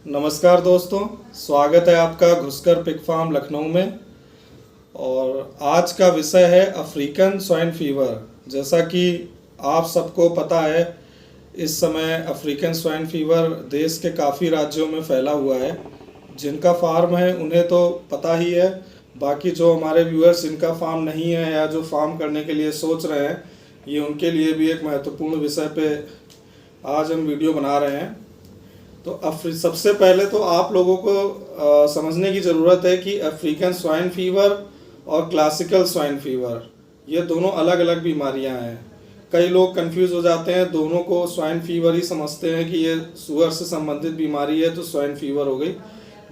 नमस्कार दोस्तों, स्वागत है आपका घुसकर पिग फार्म लखनऊ में। और आज का विषय है अफ्रीकन स्वाइन फीवर। जैसा कि आप सबको पता है, इस समय अफ्रीकन स्वाइन फीवर देश के काफ़ी राज्यों में फैला हुआ है। जिनका फार्म है उन्हें तो पता ही है, बाकी जो हमारे व्यूअर्स जिनका फार्म नहीं है या जो फार्म करने के लिए सोच रहे हैं, ये उनके लिए भी एक महत्वपूर्ण विषय पे आज हम वीडियो बना रहे हैं। तो सबसे पहले तो आप लोगों को समझने की ज़रूरत है कि अफ्रीकन स्वाइन फीवर और क्लासिकल स्वाइन फीवर ये दोनों अलग अलग बीमारियां हैं। कई लोग कंफ्यूज हो जाते हैं, दोनों को स्वाइन फीवर ही समझते हैं कि ये सुअर से संबंधित बीमारी है तो स्वाइन फीवर हो गई,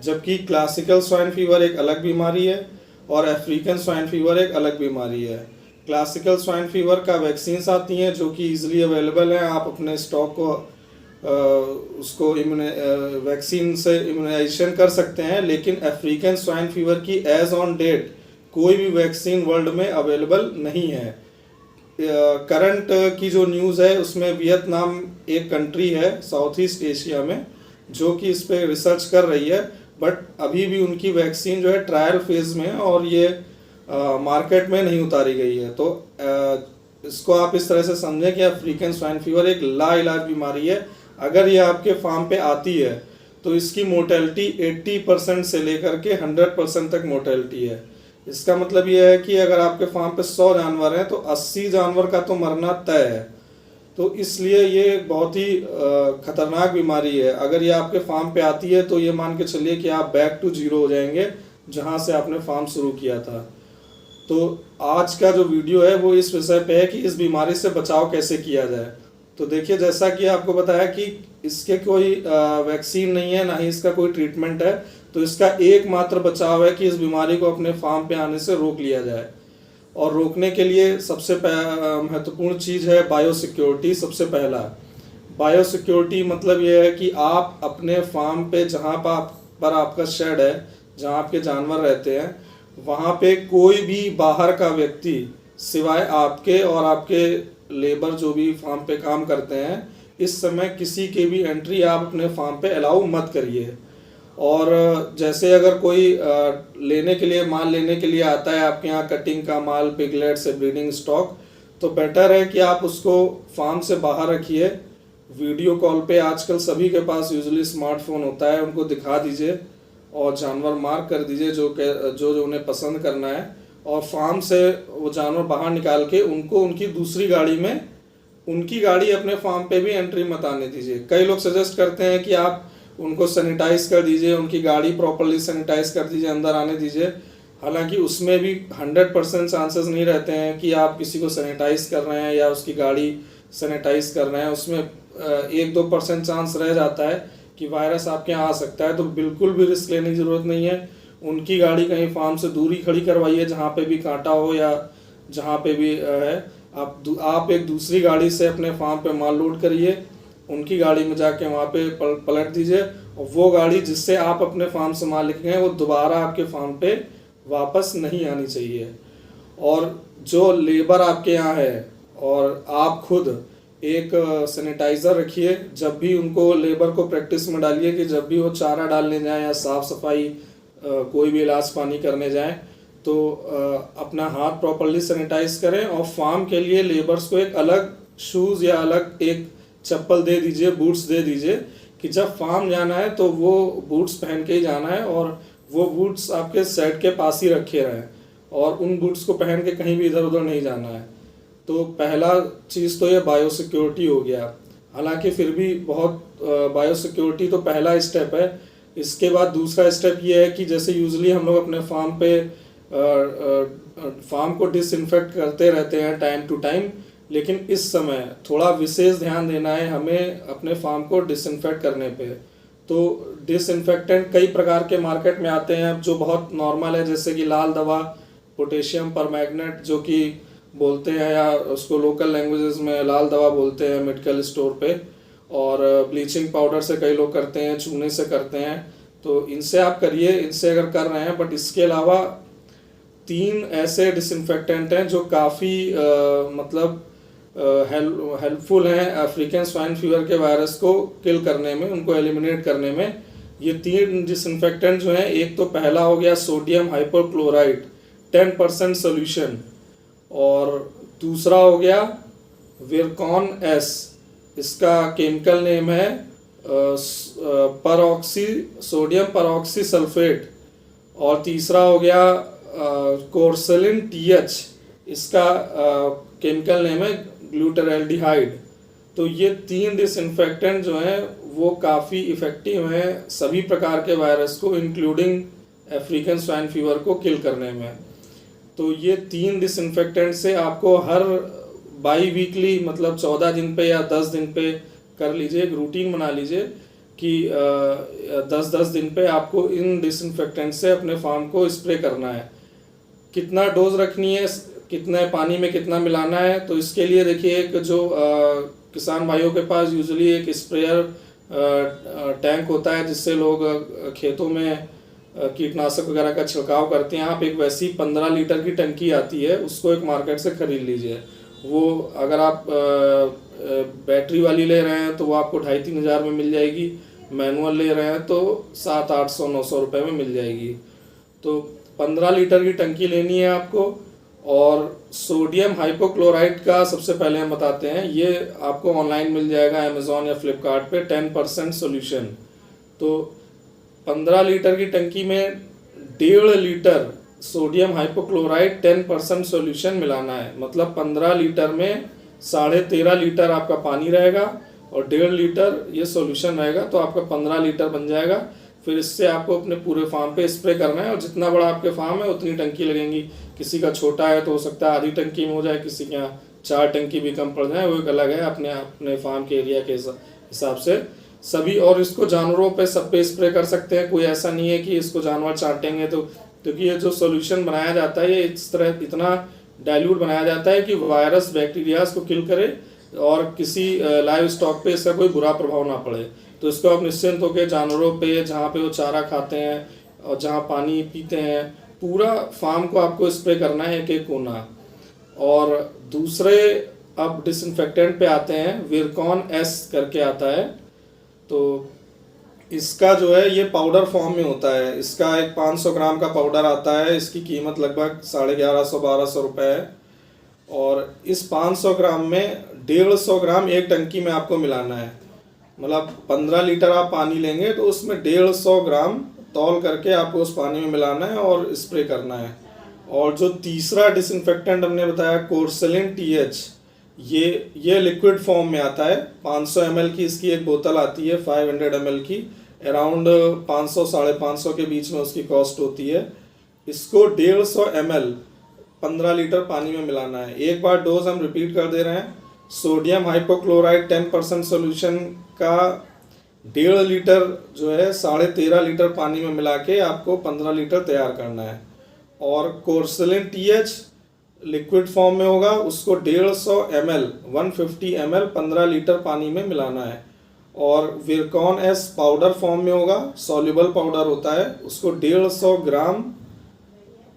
जबकि क्लासिकल स्वाइन फीवर एक अलग बीमारी है और अफ्रीकन स्वाइन फीवर एक अलग बीमारी है। क्लासिकल स्वाइन फीवर का वैक्सीन्स आती हैं जो कि ईजिली अवेलेबल हैं, आप अपने स्टॉक को उसको वैक्सीन से इम्यूनाइजेशन कर सकते हैं। लेकिन अफ्रीकन स्वाइन फीवर की एज ऑन डेट कोई भी वैक्सीन वर्ल्ड में अवेलेबल नहीं है। करंट की जो न्यूज़ है उसमें वियतनाम एक कंट्री है साउथ ईस्ट एशिया में जो कि इस पर रिसर्च कर रही है, बट अभी भी उनकी वैक्सीन जो है ट्रायल फेज में है और ये मार्केट में नहीं उतारी गई है। तो इसको आप इस तरह से समझें कि अफ्रीकन स्वाइन फीवर एक लाइलाज बीमारी है। अगर ये आपके फार्म पे आती है तो इसकी मोर्टेलिटी 80% से लेकर के 100% तक मोर्टेलिटी है। इसका मतलब ये है कि अगर आपके फार्म पे 100 जानवर हैं तो 80 जानवर का तो मरना तय है। तो इसलिए ये बहुत ही खतरनाक बीमारी है। अगर ये आपके फार्म पे आती है तो ये मान के चलिए कि आप बैक टू जीरो हो जाएंगे जहाँ से आपने फार्म शुरू किया था। तो आज का जो वीडियो है वो इस विषय पे है कि इस बीमारी से बचाव कैसे किया जाए। तो देखिए, जैसा कि आपको बताया कि इसके कोई वैक्सीन नहीं है, ना ही इसका कोई ट्रीटमेंट है, तो इसका एकमात्र बचाव है कि इस बीमारी को अपने फार्म पे आने से रोक लिया जाए। और रोकने के लिए सबसे महत्वपूर्ण चीज़ है बायोसिक्योरिटी। सबसे पहला बायोसिक्योरिटी मतलब ये है कि आप अपने फार्म पे जहाँ पर आपका शेड है, जहाँ आपके जानवर रहते हैं, वहाँ पे कोई भी बाहर का व्यक्ति सिवाय आपके और आपके लेबर जो भी फार्म पे काम करते हैं, इस समय किसी के भी एंट्री आप अपने फार्म पे अलाउ मत करिए। और जैसे अगर कोई लेने के लिए माल लेने के लिए आता है आपके यहाँ, कटिंग का माल, पिगलेट्स, ब्रीडिंग स्टॉक, तो बेटर है कि आप उसको फार्म से बाहर रखिए। वीडियो कॉल पे आजकल सभी के पास यूजुअली स्मार्टफोन होता है, उनको दिखा दीजिए और जानवर मार्क कर दीजिए जो उन्हें पसंद करना है, और फार्म से वो जानवर बाहर निकाल के उनको उनकी दूसरी गाड़ी में, उनकी गाड़ी अपने फार्म पे भी एंट्री मत आने दीजिए। कई लोग सजेस्ट करते हैं कि आप उनको सैनिटाइज कर दीजिए, उनकी गाड़ी प्रॉपर्ली सैनिटाइज कर दीजिए, अंदर आने दीजिए। हालांकि उसमें भी 100% चांसेस नहीं रहते हैं कि आप किसी को सैनिटाइज कर रहे हैं या उसकी गाड़ी सैनिटाइज कर रहे हैं। उसमें 1-2% चांस रह जाता है कि वायरस आपके यहाँ आ सकता है। तो बिल्कुल भी रिस्क लेने की ज़रूरत नहीं है। उनकी गाड़ी कहीं फार्म से दूरी खड़ी करवाइए जहाँ पे भी कांटा हो या जहाँ पे भी है। आप एक दूसरी गाड़ी से अपने फार्म पे माल लोड करिए, उनकी गाड़ी में जाके वहाँ पे पलट दीजिए, और वो गाड़ी जिससे आप अपने फार्म से माल लेके गए वो दोबारा आपके फार्म पे वापस नहीं आनी चाहिए। और जो लेबर आपके यहाँ है, और आप खुद एक सैनिटाइज़र रखिए। जब भी उनको, लेबर को प्रैक्टिस में डालिए कि जब भी वो चारा डालने जाएं या साफ़ सफाई कोई भी इलाज पानी करने जाएं तो अपना हाथ प्रॉपर्ली सैनिटाइज करें। और फार्म के लिए लेबर्स को एक अलग शूज़ या अलग एक चप्पल दे दीजिए, बूट्स दे दीजिए कि जब फार्म जाना है तो वो बूट्स पहन के ही जाना है, और वो बूट्स आपके सेट के पास ही रखे रहें और उन बूट्स को पहन के कहीं भी इधर उधर नहीं जाना है। तो पहला चीज़ तो ये बायोसिक्योरिटी हो गया। हालांकि फिर भी बहुत बायोसिक्योरिटी तो पहला स्टेप है। इसके बाद दूसरा स्टेप ये है कि जैसे यूजुअली हम लोग अपने फार्म पे फार्म को डिसइंफेक्ट करते रहते हैं टाइम टू टाइम, लेकिन इस समय थोड़ा विशेष ध्यान देना है हमें अपने फार्म को डिसइंफेक्ट करने पे। तो डिसइंफेक्टेंट कई प्रकार के मार्केट में आते हैं जो बहुत नॉर्मल है, जैसे कि लाल दवा, पोटेशियम परमैंगनेट जो कि बोलते हैं, या उसको लोकल लैंग्वेजेस में लाल दवा बोलते हैं मेडिकल स्टोर पे। और ब्लीचिंग पाउडर से कई लोग करते हैं, चूने से करते हैं। तो इनसे आप करिए, इनसे अगर कर रहे हैं। बट इसके अलावा 3 ऐसे डिसइंफेक्टेंट हैं जो काफ़ी मतलब हेल्पफुल हैं अफ्रीकन स्वाइन फीवर के वायरस को किल करने में, उनको एलिमिनेट करने में। ये 3 डिसइंफेक्टेंट जो हैं, एक तो पहला हो गया सोडियम हाइपोक्लोराइट 10% सोल्यूशन, और दूसरा हो गया विरकॉन एस, इसका केमिकल नेम है परऑक्सी सोडियम परऑक्सी सल्फेट, और तीसरा हो गया कोर्सेलिन टीएच, इसका केमिकल नेम है ग्लूटाराल्डिहाइड। तो ये 3 डिसइंफेक्टेंट जो हैं वो काफ़ी इफ़ेक्टिव हैं सभी प्रकार के वायरस को, इंक्लूडिंग अफ्रीकन स्वाइन फीवर को किल करने में। तो ये 3 डिसइंफेक्टेंट से आपको हर बाई वीकली, मतलब 14 दिन पे या 10 दिन पे कर लीजिए, एक रूटीन बना लीजिए कि 10-10 दिन पे आपको इन डिसइंफेक्टेंट से अपने फार्म को स्प्रे करना है। कितना डोज रखनी है, कितने पानी में कितना मिलाना है, तो इसके लिए देखिए एक जो किसान भाइयों के पास यूजुअली एक स्प्रेयर टैंक होता है जिससे लोग खेतों में कीटनाशक वगैरह का छिड़काव करते हैं। आप एक वैसी 15 लीटर की टंकी आती है, उसको एक मार्केट से ख़रीद लीजिए। वो अगर आप बैटरी वाली ले रहे हैं तो वो आपको 2,500-3 हज़ार में मिल जाएगी, मैनुअल ले रहे हैं तो 700-800-900 रुपये में मिल जाएगी। तो 15 लीटर की टंकी लेनी है आपको। और सोडियम हाइपोक्लोराइट का सबसे पहले हम बताते हैं, ये आपको ऑनलाइन मिल जाएगा अमेज़ॉन या फ्लिपकार्ट पे 10% सोल्यूशन। तो 15 लीटर की टंकी में 1.5 लीटर सोडियम हाइपोक्लोराइट 10% सोल्यूशन मिलाना है, मतलब 15 लीटर में 13.5 लीटर आपका पानी रहेगा और 1.5 लीटर ये सोल्यूशन रहेगा, तो आपका 15 लीटर बन जाएगा। फिर इससे आपको अपने पूरे फार्म पे स्प्रे करना है, और जितना बड़ा आपके फार्म है उतनी टंकी लगेंगी। किसी का छोटा है तो हो सकता है आधी टंकी में हो जाए, किसी के यहाँ 4 टंकी भी कम पड़ जाए, वो एक अलग है, अपने अपने फार्म के एरिया के हिसाब से सभी। और इसको जानवरों पे सब पे स्प्रे कर सकते हैं, कोई ऐसा नहीं है कि इसको जानवर चाटेंगे तो, क्योंकि ये जो सोल्यूशन बनाया जाता है ये इस तरह इतना डाइल्यूट बनाया जाता है कि वायरस बैक्टीरियाज को किल करे और किसी लाइव स्टॉक पे इसका कोई बुरा प्रभाव ना पड़े। तो इसको आप निश्चिंत होकर जानवरों पे, जहाँ पे वो चारा खाते हैं और जहाँ पानी पीते हैं, पूरा फार्म को आपको स्प्रे करना है, एक एक कोना। और दूसरे अब डिसइंफेक्टेंट पे आते हैं, विरकॉन एस करके आता है। तो इसका जो है ये पाउडर फॉर्म में होता है, इसका एक 500 ग्राम का पाउडर आता है, इसकी कीमत लगभग 1150-1200 रुपये है। और इस 500 ग्राम में 150 ग्राम एक टंकी में आपको मिलाना है, मतलब 15 लीटर आप पानी लेंगे तो उसमें 150 ग्राम तौल करके आपको उस पानी में मिलाना है और स्प्रे करना है। और जो तीसरा डिसइंफेक्टेंट हमने बताया कोर्सेलिन टीएच, ये लिक्विड फॉर्म में आता है। 500 ml की इसकी एक बोतल आती है, 500 ml की, अराउंड 500-550 के बीच में उसकी कॉस्ट होती है। इसको 150 ml 15 लीटर पानी में मिलाना है। एक बार डोज हम रिपीट कर दे रहे हैं, सोडियम हाइपोक्लोराइट 10% सोल्यूशन का 1.5 लीटर जो है 13.5 लीटर पानी में मिला के आपको 15 लीटर तैयार करना है। और कोर्सेलिन टीएच लिक्विड फॉर्म में होगा, उसको 150 ml 15 लीटर पानी में मिलाना है। और विरकॉन एस पाउडर फॉर्म में होगा, सॉल्युबल पाउडर होता है, उसको 150 ग्राम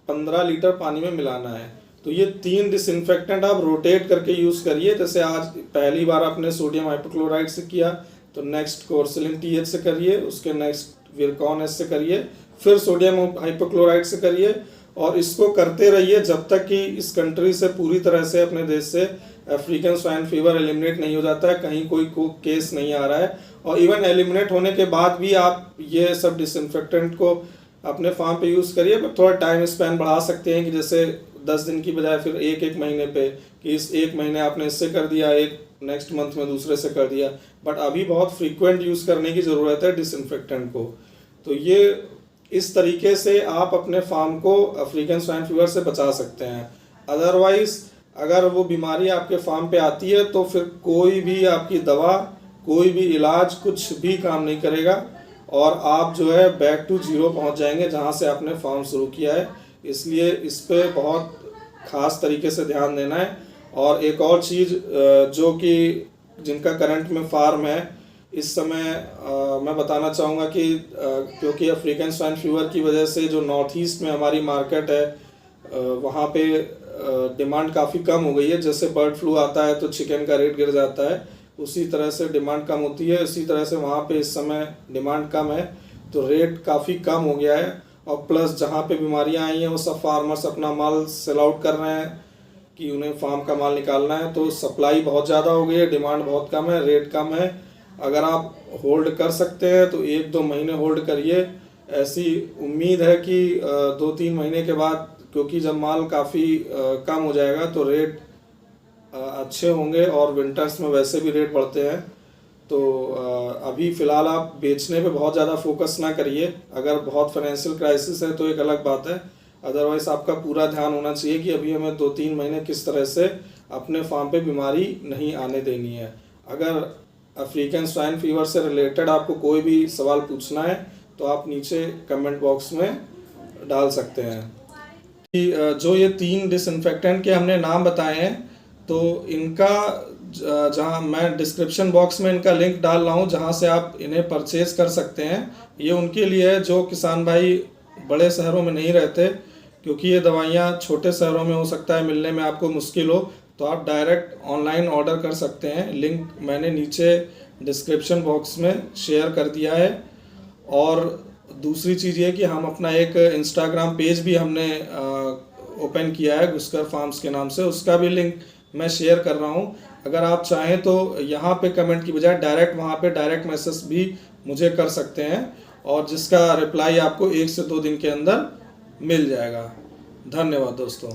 15 लीटर पानी में मिलाना है। तो ये 3 डिसइंफेक्टेंट आप रोटेट करके यूज़ करिए। जैसे आज पहली बार आपने सोडियम हाइपोक्लोराइट से किया तो नेक्स्ट कोर्सेलिन टीएच से करिए, उसके नेक्स्ट विरकॉन एस से करिए, फिर सोडियम हाइपोक्लोराइट से करिए। और इसको करते रहिए जब तक कि इस कंट्री से पूरी तरह से, अपने देश से अफ्रीकन स्वाइन फीवर एलिमिनेट नहीं हो जाता है, कहीं कोई केस नहीं आ रहा है। और इवन एलिमिनेट होने के बाद भी आप ये सब डिसइंफेक्टेंट को अपने फार्म पे यूज़ करिए, पर थोड़ा टाइम स्पैन बढ़ा सकते हैं कि जैसे 10 दिन की बजाय फिर एक महीने पे, कि इस एक महीने आपने इससे कर दिया, एक नेक्स्ट मंथ में दूसरे से कर दिया। बट अभी बहुत फ्रीक्वेंट यूज़ करने की ज़रूरत है डिसइंफेक्टेंट को। तो ये इस तरीके से आप अपने फार्म को अफ्रीकन स्वाइन फीवर से बचा सकते हैं। अदरवाइज़ अगर वो बीमारी आपके फार्म पे आती है तो फिर कोई भी आपकी दवा, कोई भी इलाज कुछ भी काम नहीं करेगा, और आप जो है बैक टू जीरो पहुंच जाएंगे जहां से आपने फार्म शुरू किया है। इसलिए इस पे बहुत ख़ास तरीके से ध्यान देना है। और एक और चीज़ जो कि जिनका करंट में फार्म है इस समय, मैं बताना चाहूँगा कि क्योंकि अफ्रीकन स्वाइन फीवर की वजह से जो नॉर्थ ईस्ट में हमारी मार्केट है वहाँ पे डिमांड काफ़ी कम हो गई है। जैसे बर्ड फ्लू आता है तो चिकन का रेट गिर जाता है, उसी तरह से डिमांड कम होती है। इसी तरह से वहाँ पे इस समय डिमांड कम है, तो रेट काफ़ी कम हो गया है। और प्लस जहाँ पे बीमारियाँ आई हैं वो सब फार्मर्स अपना माल सेल आउट कर रहे हैं कि उन्हें फार्म का माल निकालना है, तो सप्लाई बहुत ज़्यादा हो गई है, डिमांड बहुत कम है, रेट कम है। अगर आप होल्ड कर सकते हैं तो 1-2 महीने होल्ड करिए। ऐसी उम्मीद है कि 2-3 महीने के बाद, क्योंकि जब माल काफ़ी कम हो जाएगा तो रेट अच्छे होंगे, और विंटर्स में वैसे भी रेट बढ़ते हैं। तो अभी फ़िलहाल आप बेचने पे बहुत ज़्यादा फोकस ना करिए। अगर बहुत फाइनेंशियल क्राइसिस है तो एक अलग बात है, अदरवाइज़ आपका पूरा ध्यान होना चाहिए कि अभी हमें 2-3 महीने किस तरह से अपने फार्म पे बीमारी नहीं आने देनी है। अगर अफ्रीकन स्वाइन फीवर से रिलेटेड आपको कोई भी सवाल पूछना है तो आप नीचे कमेंट बॉक्स में डाल सकते हैं। कि जो ये 3 डिसइंफेक्टेंट के हमने नाम बताए हैं, तो इनका जहाँ मैं डिस्क्रिप्शन बॉक्स में इनका लिंक डाल रहा हूँ जहाँ से आप इन्हें परचेज़ कर सकते हैं। ये उनके लिए है जो किसान भाई बड़े शहरों में नहीं रहते, क्योंकि ये दवाइयाँ छोटे शहरों में हो सकता है मिलने में आपको मुश्किल हो, तो आप डायरेक्ट ऑनलाइन ऑर्डर कर सकते हैं। लिंक मैंने नीचे डिस्क्रिप्शन बॉक्स में शेयर कर दिया है। और दूसरी चीज़ ये कि हम अपना एक इंस्टाग्राम पेज भी हमने ओपन किया है घुसकर फार्म्स के नाम से, उसका भी लिंक मैं शेयर कर रहा हूँ। अगर आप चाहें तो यहाँ पे कमेंट की बजाय डायरेक्ट वहाँ पे डायरेक्ट मैसेज भी मुझे कर सकते हैं, और जिसका रिप्लाई आपको 1 से 2 दिन के अंदर मिल जाएगा। धन्यवाद दोस्तों।